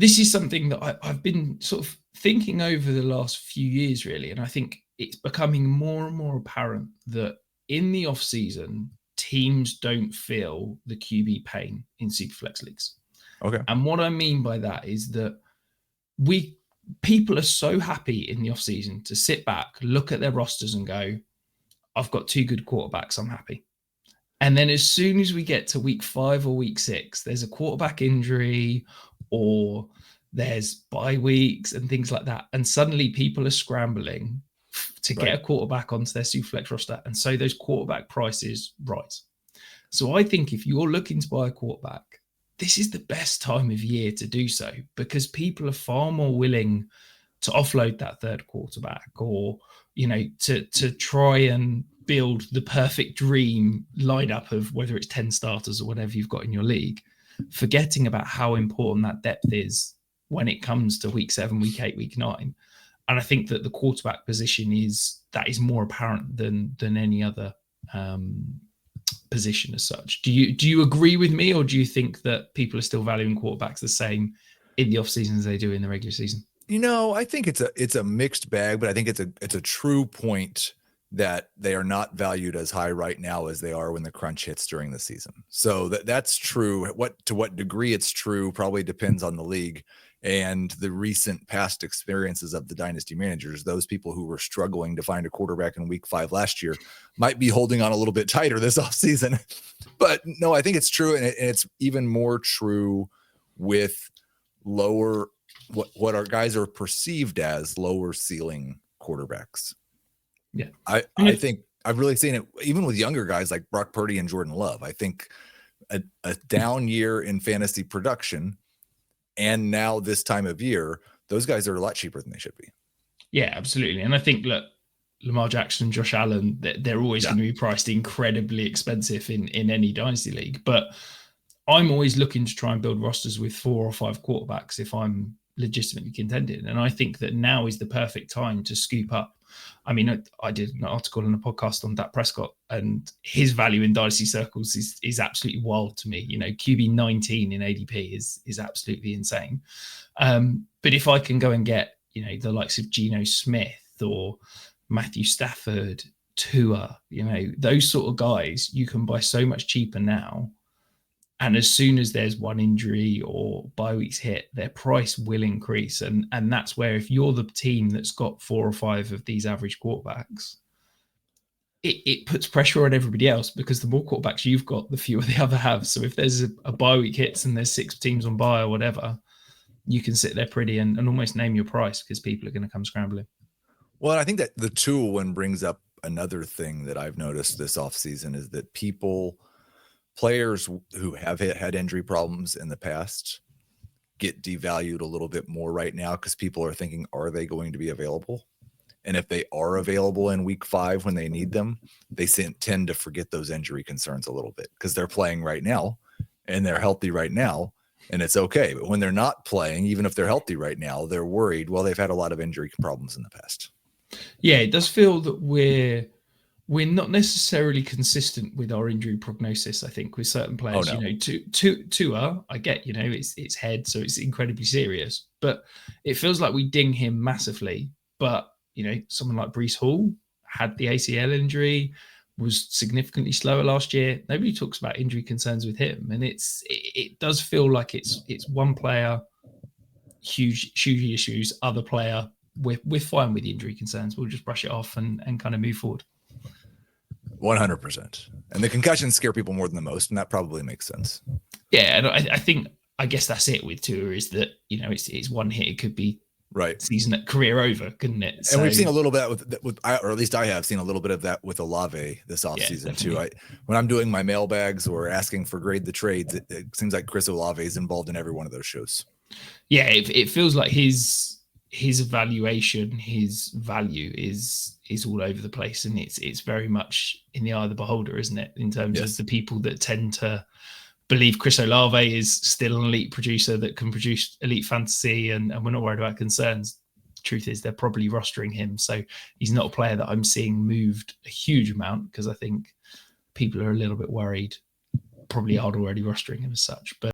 this is something that I've been sort of thinking over the last few years, really. And I think it's becoming more and more apparent that in the off season, teams don't feel the QB pain in Superflex leagues. Okay. And what I mean by that is that people are so happy in the off season to sit back, look at their rosters and go, I've got 2 good quarterbacks, I'm happy. And then as soon as we get to week 5 or week 6, there's a quarterback injury or there's bye weeks and things like that. And suddenly people are scrambling to get a quarterback onto their Superflex roster. And so those quarterback prices rise. So I think if you're looking to buy a quarterback, this is the best time of year to do so, because people are far more willing to offload that third quarterback, or, to try and build the perfect dream lineup of whether it's 10 starters or whatever you've got in your league, forgetting about how important that depth is when it comes to week 7, week 8, week 9. And I think that the quarterback position is more apparent than any other position as such. Do you agree with me, or do you think that people are still valuing quarterbacks the same in the off season as they do in the regular season? I think it's a mixed bag, but I think it's a true point that they are not valued as high right now as they are when the crunch hits during the season. So that's true. To what degree it's true probably depends on the league and the recent past experiences of the dynasty managers. Those people who were struggling to find a quarterback in week 5 last year might be holding on a little bit tighter this offseason. But no, I think it's true. And it's even more true with lower, what our guys are perceived as lower ceiling quarterbacks. Yeah. I think I've really seen it even with younger guys like Brock Purdy and Jordan Love. I think a down year in fantasy production, and now this time of year, those guys are a lot cheaper than they should be. Yeah, absolutely. And I think, look, Lamar Jackson, Josh Allen, they're always going to be priced incredibly expensive in any dynasty league. But I'm always looking to try and build rosters with 4 or 5 quarterbacks if I'm legitimately contending. And I think that now is the perfect time to scoop up. I mean, I did an article and a podcast on Dak Prescott, and his value in dynasty circles is absolutely wild to me. QB 19 in ADP is absolutely insane. But if I can go and get, the likes of Geno Smith or Matthew Stafford, Tua, those sort of guys, you can buy so much cheaper now. And as soon as there's one injury or bye weeks hit, their price will increase. And that's where, if you're the team that's got 4 or 5 of these average quarterbacks, it puts pressure on everybody else, because the more quarterbacks you've got, the fewer the other have. So if there's a bye week hits and there's 6 teams on bye or whatever, you can sit there pretty and almost name your price, because people are going to come scrambling. Well, I think that the tool one brings up another thing that I've noticed this offseason is that players who have had injury problems in the past get devalued a little bit more right now, because people are thinking, are they going to be available? And if they are available in week 5 when they need them, they tend to forget those injury concerns a little bit, because they're playing right now and they're healthy right now, and it's okay. But when they're not playing, even if they're healthy right now, they're worried. Well, they've had a lot of injury problems in the past. Yeah, it does feel that we're not necessarily consistent with our injury prognosis, I think, with certain players. Oh, no. Tua, I get, it's head, so it's incredibly serious. But it feels like we ding him massively. But, someone like Breece Hall had the ACL injury, was significantly slower last year. Nobody talks about injury concerns with him. And it does feel like it's one player, huge issues, other player, we're fine with the injury concerns. We'll just brush it off and kind of move forward. 100%. And the concussions scare people more than the most, and that probably makes sense. Yeah, and I guess that's it with Tua, is that, it's one hit. It could be right season career over, couldn't it? And we've seen a little bit with or at least I have seen a little bit of that with Olave this offseason too. When I'm doing my mailbags or asking for grade the trades, it seems like Chris Olave is involved in every one of those shows. Yeah, it feels like his evaluation, his value is all over the place, and it's very much in the eye of the beholder, isn't it? In terms of the people that tend to believe Chris Olave is still an elite producer that can produce elite fantasy, and we're not worried about concerns. Truth is, they're probably rostering him, so he's not a player that I'm seeing moved a huge amount, because I think people are a little bit worried, probably are already rostering him as such. But